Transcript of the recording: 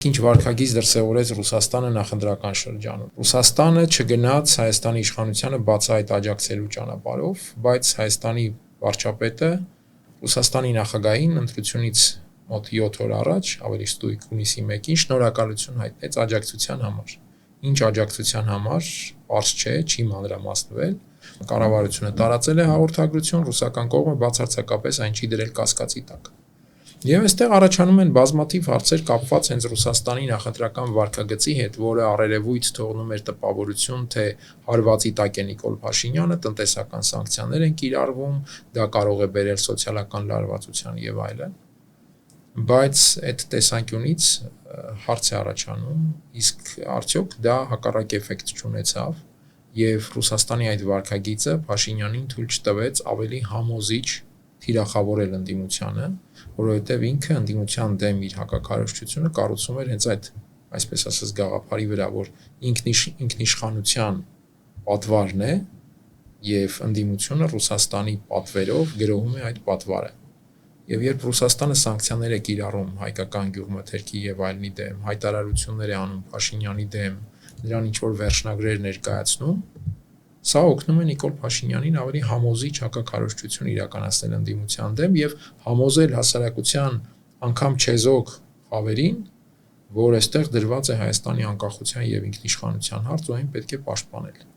Ինչ վարքագիծ դրսևորեց Ռուսաստանը նախընտրական շրջանում։ Ռուսաստանը չգնաց Հայաստանի իշխանությանը բացահայտ աջակցելու ճանապարհով, բայց Հայաստանի վարչապետը Ռուսաստանի նախագահին ընտրությունից մոտ 7 օր առաջ, ավելի ստույգ հունիսի 1-ին շնորհակալություն հայտնեց աջակցության համար։ Ինչ աջակցության համար, պարզ չէ, չի մանրամասնվել։ Կառավարությունը տարածել է հաղորդագրություն, ռուսական կողմը բացարձակապես այն չի դրել կասկածի տակ։ Եվ այստեղ առաջանում են բազմաթիվ հարցեր կապված հենց Ռուսաստանի նախընտրական վարքագծի հետ, որը առերևույթ թողնում էր տպավորություն, թե հարվածի տակ է Նիկոլ Փաշինյանը, տնտեսական սանկցիաներ են կիրառվում, դա կարող է բերել սոցիալական լարվածության եւ այլն։ Բայց այդ տեսանկյունից հարց է առաջանում, իսկ արդյոք դա հակառակ էֆեկտ չունեցավ եւ Ռուսաստանի այդ վարքագիծը Փաշինյանին թույլ չտվեց ավելի համոզիչ թիրախավորել ընդդիմությանը, որովհետև ինքը ընդդիմության դեմ իր հակակարողությունը կառուցում էր հենց այդ, այսպես ասած, գաղափարի վրա, որ ինքնիշխանության պատվարն է եւ ընդդիմությունը Ռուսաստանի պատվերով գրոհում է այդ պատվարը։ Եվ երբ Ռուսաստանը սանկցիաներ է կիրառում հայկական գյուղմթերքի եւ այլնի դեմ, հայտարարություններ է անում Փաշինյանի դեմ, նրան ինչ-որ վերջնագրեր ներկայացնում, սա օգնում է Նիկոլ Փաշինյանին ավելի համոզիչ հակակարողություն իրականացնել ընդդիմության դեմ եւ համոզել հասարակության անգամ չեզոք խավերին, որ այստեղ դրված է Հայաստանի անկախության եւ ինքնիշխանության հարց ու այն պետք է պաշտպանել։